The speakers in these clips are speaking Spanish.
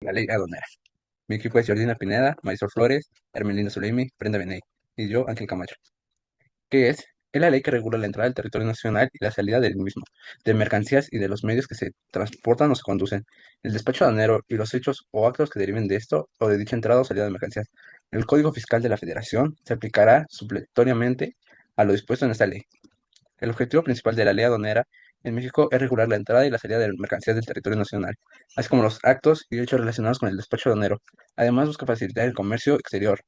la ley aduanera. Mi equipo es Jordina Pineda, Marisol Flores, Hermelinda Zuleimi, Brenda Beney y yo, Ángel Camacho. ¿Qué es? Es la ley que regula la entrada al territorio nacional y la salida del mismo, de mercancías y de los medios que se transportan o se conducen, el despacho aduanero y los hechos o actos que deriven de esto o de dicha entrada o salida de mercancías. El Código Fiscal de la Federación se aplicará supletoriamente a lo dispuesto en esta ley. El objetivo principal de la ley aduanera en México es regular la entrada y la salida de mercancías del territorio nacional, así como los actos y hechos relacionados con el despacho aduanero. Además, busca facilitar el comercio exterior,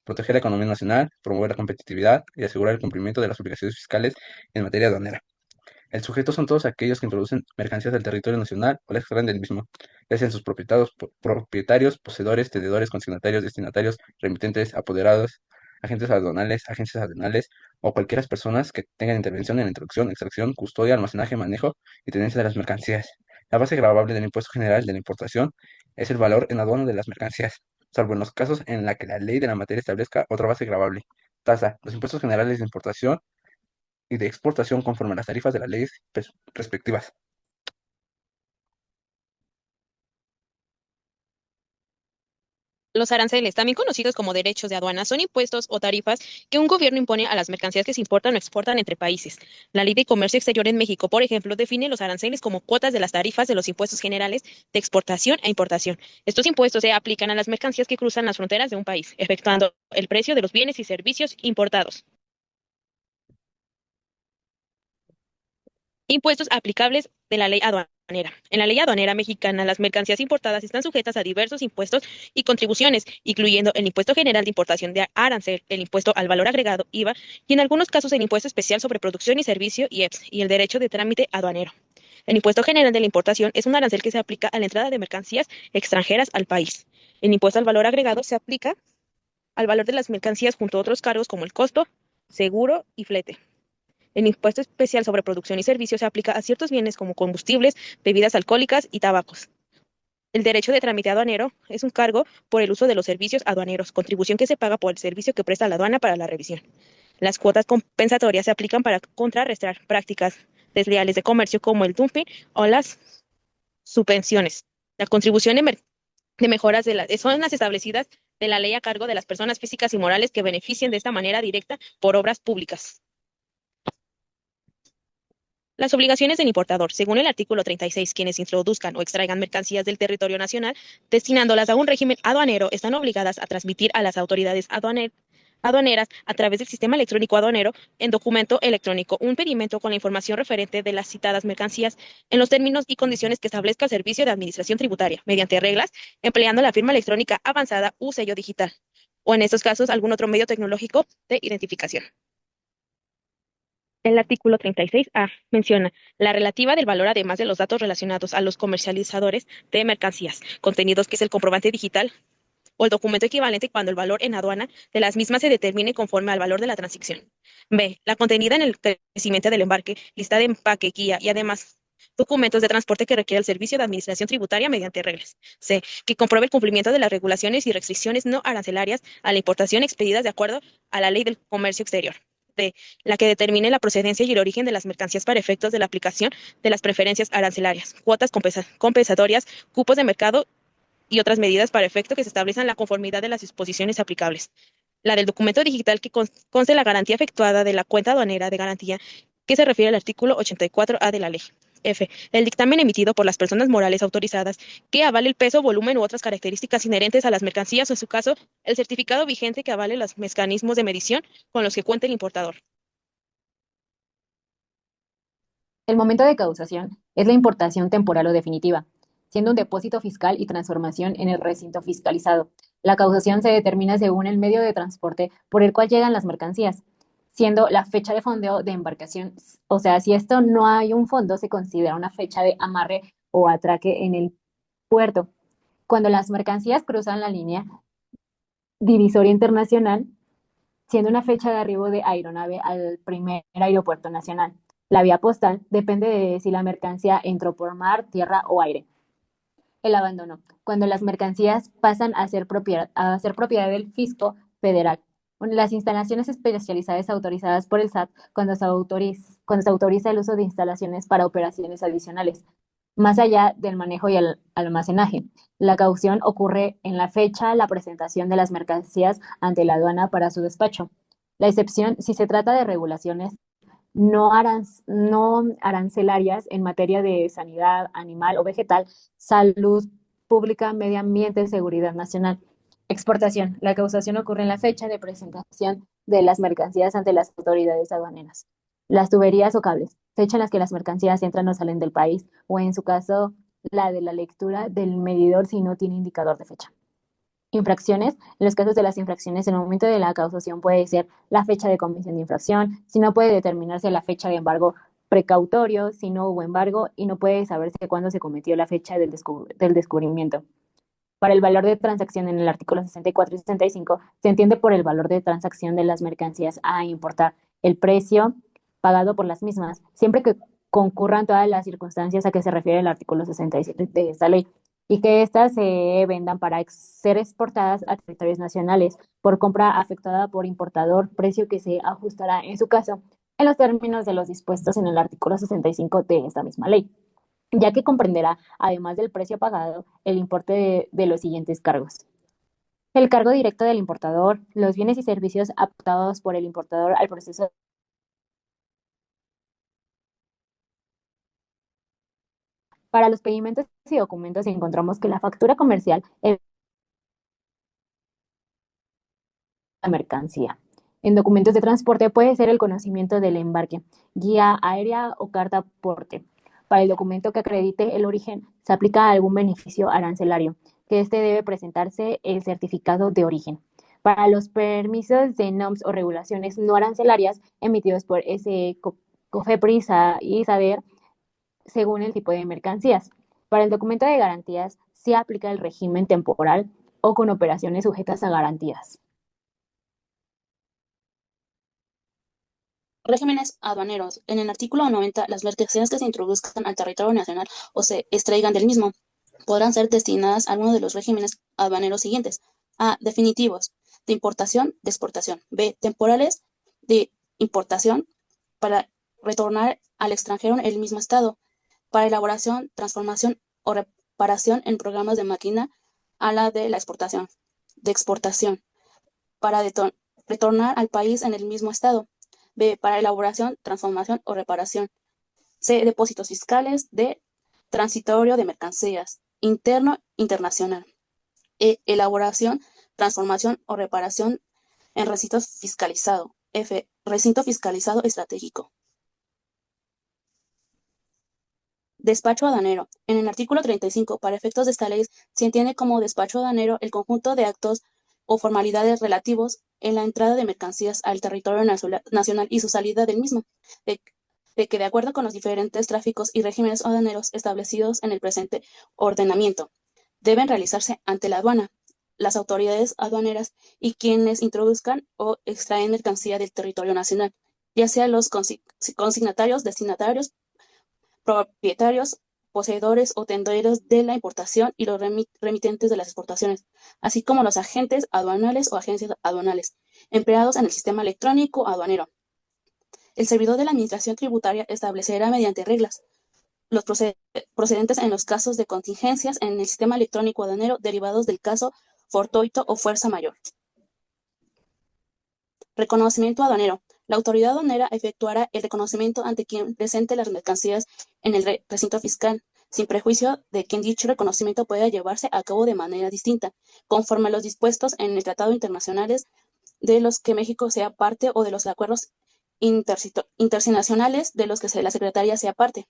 proteger la economía nacional, promover la competitividad y asegurar el cumplimiento de las obligaciones fiscales en materia aduanera. El sujeto son todos aquellos que introducen mercancías del territorio nacional o la extraen del mismo, ya sean sus propietarios, poseedores, tenedores, consignatarios, destinatarios, remitentes, apoderados, agentes aduanales, agencias aduanales o cualquiera personas que tengan intervención en la introducción, extracción, custodia, almacenaje, manejo y tenencia de las mercancías. La base gravable del impuesto general de la importación es el valor en aduana de las mercancías, salvo en los casos en la que la ley de la materia establezca otra base gravable. Tasa. Los impuestos generales de importación y de exportación conforme a las tarifas de las leyes respectivas. Los aranceles, también conocidos como derechos de aduana, son impuestos o tarifas que un gobierno impone a las mercancías que se importan o exportan entre países. La Ley de Comercio Exterior en México, por ejemplo, define los aranceles como cuotas de las tarifas de los impuestos generales de exportación e importación. Estos impuestos se aplican a las mercancías que cruzan las fronteras de un país, efectuando el precio de los bienes y servicios importados. Impuestos aplicables de la ley aduanera. En la ley aduanera mexicana, las mercancías importadas están sujetas a diversos impuestos y contribuciones, incluyendo el impuesto general de importación de arancel, el impuesto al valor agregado IVA y en algunos casos el impuesto especial sobre producción y servicio IEPS y el derecho de trámite aduanero. El impuesto general de la importación es un arancel que se aplica a la entrada de mercancías extranjeras al país. El impuesto al valor agregado se aplica al valor de las mercancías junto a otros cargos como el costo, seguro y flete. El impuesto especial sobre producción y servicios se aplica a ciertos bienes como combustibles, bebidas alcohólicas y tabacos. El derecho de trámite aduanero es un cargo por el uso de los servicios aduaneros, contribución que se paga por el servicio que presta la aduana para la revisión. Las cuotas compensatorias se aplican para contrarrestar prácticas desleales de comercio como el dumping o las subvenciones. La contribución de mejoras son las establecidas de la ley a cargo de las personas físicas y morales que beneficien de esta manera directa por obras públicas. Las obligaciones del importador, según el artículo 36, quienes introduzcan o extraigan mercancías del territorio nacional, destinándolas a un régimen aduanero, están obligadas a transmitir a las autoridades aduaneras a través del sistema electrónico aduanero en documento electrónico un pedimento con la información referente de las citadas mercancías en los términos y condiciones que establezca el Servicio de Administración Tributaria, mediante reglas, empleando la firma electrónica avanzada u sello digital, o en estos casos algún otro medio tecnológico de identificación. El artículo 36A menciona la relativa del valor además de los datos relacionados a los comercializadores de mercancías, contenidos que es el comprobante digital o el documento equivalente cuando el valor en aduana de las mismas se determine conforme al valor de la transacción. B. La contenida en el crecimiento del embarque, lista de empaque, guía y además documentos de transporte que requiere el Servicio de Administración Tributaria mediante reglas. C. Que compruebe el cumplimiento de las regulaciones y restricciones no arancelarias a la importación expedidas de acuerdo a la Ley del Comercio Exterior. D. La que determine la procedencia y el origen de las mercancías para efectos de la aplicación de las preferencias arancelarias, cuotas compensatorias, cupos de mercado y otras medidas para efecto que se establezcan la conformidad de las disposiciones aplicables. La del documento digital que conste la garantía efectuada de la cuenta aduanera de garantía que se refiere al artículo 84A de la ley. F. El dictamen emitido por las personas morales autorizadas que avale el peso, volumen u otras características inherentes a las mercancías o, en su caso, el certificado vigente que avale los mecanismos de medición con los que cuente el importador. El momento de causación es la importación temporal o definitiva, siendo un depósito fiscal y transformación en el recinto fiscalizado. La causación se determina según el medio de transporte por el cual llegan las mercancías, siendo la fecha de fondeo de embarcación, o sea, si esto no hay un fondo, se considera una fecha de amarre o atraque en el puerto. Cuando las mercancías cruzan la línea divisoria internacional, siendo una fecha de arribo de aeronave al primer aeropuerto nacional. La vía postal depende de si la mercancía entró por mar, tierra o aire. El abandono, cuando las mercancías pasan a ser propiedad del fisco federal. Las instalaciones especializadas autorizadas por el SAT cuando se autoriza el uso de instalaciones para operaciones adicionales. más allá del manejo y el almacenaje. La caución ocurre en la fecha, la presentación de las mercancías ante la aduana para su despacho. La excepción si se trata de regulaciones no arancelarias en materia de sanidad animal o vegetal, salud pública, medio ambiente, seguridad nacional. Exportación. La causación ocurre en la fecha de presentación de las mercancías ante las autoridades aduaneras. Las tuberías o cables. Fecha en las que las mercancías entran o salen del país, o en su caso, la de la lectura del medidor si no tiene indicador de fecha. Infracciones. En los casos de las infracciones, el momento de la causación puede ser la fecha de comisión de infracción, si no puede determinarse la fecha de embargo precautorio, si no hubo embargo y no puede saberse cuándo se cometió la fecha del descubrimiento. Para el valor de transacción en el artículo 64 y 65 se entiende por el valor de transacción de las mercancías a importar el precio pagado por las mismas, siempre que concurran todas las circunstancias a que se refiere el artículo 67 de esta ley y que éstas se vendan para ser exportadas a territorios nacionales por compra afectada por importador, precio que se ajustará en su caso en los términos de los dispuestos en el artículo 65 de esta misma ley, ya que comprenderá, además del precio pagado, el importe de los siguientes cargos. El cargo directo del importador, los bienes y servicios aportados por el importador al proceso. Para los pedimentos y documentos encontramos que la factura comercial es la mercancía. En documentos de transporte puede ser el conocimiento del embarque, guía aérea o carta porte. Para el documento que acredite el origen, se aplica algún beneficio arancelario, que este debe presentarse el certificado de origen. Para los permisos de NOMS o regulaciones no arancelarias emitidos por SE, COFEPRIS y SADER, según el tipo de mercancías. Para el documento de garantías, se aplica el régimen temporal o con operaciones sujetas a garantías. Regímenes aduaneros. En el artículo 90, las mercancías que se introduzcan al territorio nacional o se extraigan del mismo podrán ser destinadas a alguno de los regímenes aduaneros siguientes. A. Definitivos, de importación, de exportación. B. Temporales, de importación, para retornar al extranjero en el mismo estado, para elaboración, transformación o reparación en programas de máquina, a la de la exportación, de exportación, para retornar al país en el mismo estado. B. Para elaboración, transformación o reparación. C. Depósitos fiscales. D. Transitorio de mercancías. Interno, internacional. E. Elaboración, transformación o reparación en recinto fiscalizado. F. Recinto fiscalizado estratégico. Despacho aduanero. En el artículo 35, para efectos de esta ley, se entiende como despacho aduanero el conjunto de actos o formalidades relativos en la entrada de mercancías al territorio nacional y su salida del mismo, de que de acuerdo con los diferentes tráficos y regímenes aduaneros establecidos en el presente ordenamiento, deben realizarse ante la aduana, las autoridades aduaneras y quienes introduzcan o extraen mercancía del territorio nacional, ya sea los consignatarios, destinatarios, propietarios, poseedores o tenderos de la importación y los remitentes de las exportaciones, así como los agentes aduanales o agencias aduanales, empleados en el sistema electrónico aduanero. El servidor de la Administración Tributaria establecerá mediante reglas los procedentes en los casos de contingencias en el sistema electrónico aduanero derivados del caso fortuito o fuerza mayor. Reconocimiento aduanero. La autoridad aduanera efectuará el reconocimiento ante quien presente las mercancías en el recinto fiscal, sin prejuicio de que dicho reconocimiento pueda llevarse a cabo de manera distinta, conforme a los dispuestos en el Tratado Internacionales de los que México sea parte o de los acuerdos internacionales de los que la Secretaría sea parte.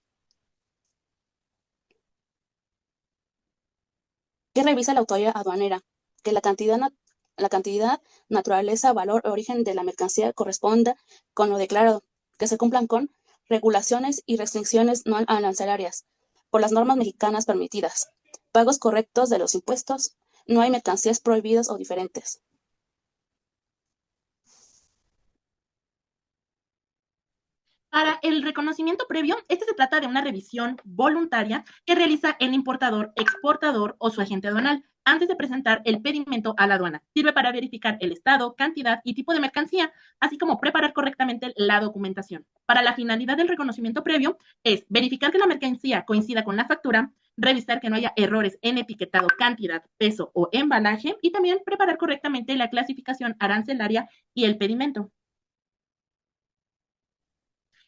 ¿Qué revisa la autoridad aduanera? Que la cantidad, naturaleza, valor o origen de la mercancía corresponda con lo declarado, que se cumplan con regulaciones y restricciones no arancelarias por las normas mexicanas permitidas, pagos correctos de los impuestos, no hay mercancías prohibidas o diferentes. Para el reconocimiento previo, este se trata de una revisión voluntaria que realiza el importador, exportador o su agente aduanal antes de presentar el pedimento a la aduana. Sirve para verificar el estado, cantidad y tipo de mercancía, así como preparar correctamente la documentación. Para la finalidad del reconocimiento previo es verificar que la mercancía coincida con la factura, revisar que no haya errores en etiquetado, cantidad, peso o embalaje y también preparar correctamente la clasificación arancelaria y el pedimento.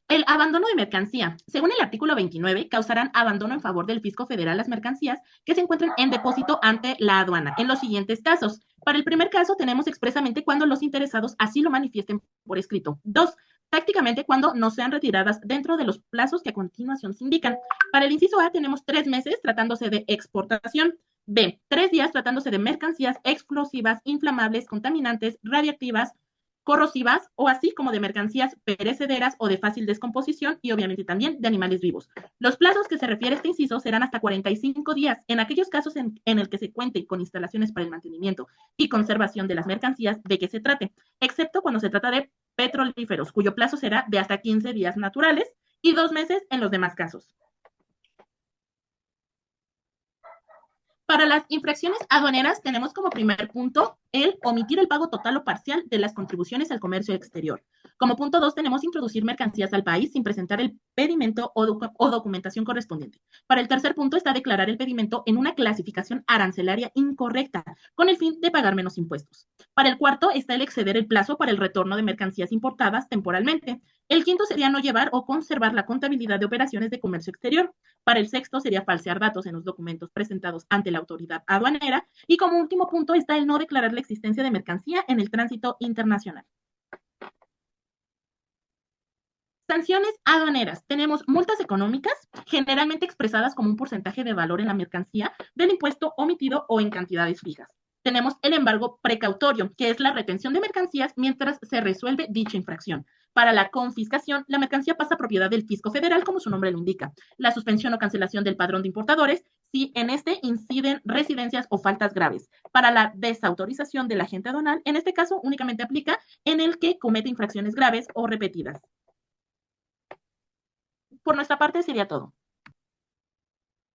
El abandono de mercancía. Según el artículo 29, causarán abandono en favor del fisco federal las mercancías que se encuentren en depósito ante la aduana en los siguientes casos. Para el primer caso, tenemos expresamente cuando los interesados así lo manifiesten por escrito. 2. Tácticamente cuando no sean retiradas dentro de los plazos que a continuación se indican. Para el inciso A tenemos 3 meses tratándose de exportación. B. 3 días tratándose de mercancías explosivas, inflamables, contaminantes, radiactivas, corrosivas o así como de mercancías perecederas o de fácil descomposición y obviamente también de animales vivos. Los plazos que se refiere este inciso serán hasta 45 días en aquellos casos en el que se cuente con instalaciones para el mantenimiento y conservación de las mercancías de que se trate, excepto cuando se trata de petrolíferos, cuyo plazo será de hasta 15 días naturales y 2 meses en los demás casos. Para las infracciones aduaneras tenemos como primer punto el omitir el pago total o parcial de las contribuciones al comercio exterior. Como punto 2 tenemos introducir mercancías al país sin presentar el pedimento o documentación correspondiente. Para el tercer punto está declarar el pedimento en una clasificación arancelaria incorrecta con el fin de pagar menos impuestos. Para el cuarto está el exceder el plazo para el retorno de mercancías importadas temporalmente. El quinto sería no llevar o conservar la contabilidad de operaciones de comercio exterior. Para el sexto sería falsear datos en los documentos presentados ante la autoridad aduanera. Y como último punto está el no declarar la existencia de mercancía en el tránsito internacional. Sanciones aduaneras. Tenemos multas económicas, generalmente expresadas como un porcentaje de valor en la mercancía del impuesto omitido o en cantidades fijas. Tenemos el embargo precautorio, que es la retención de mercancías mientras se resuelve dicha infracción. Para la confiscación, la mercancía pasa a propiedad del fisco federal, como su nombre lo indica. La suspensión o cancelación del padrón de importadores, si en este inciden residencias o faltas graves. Para la desautorización del agente aduanal, en este caso únicamente aplica en el que comete infracciones graves o repetidas. Por nuestra parte sería todo.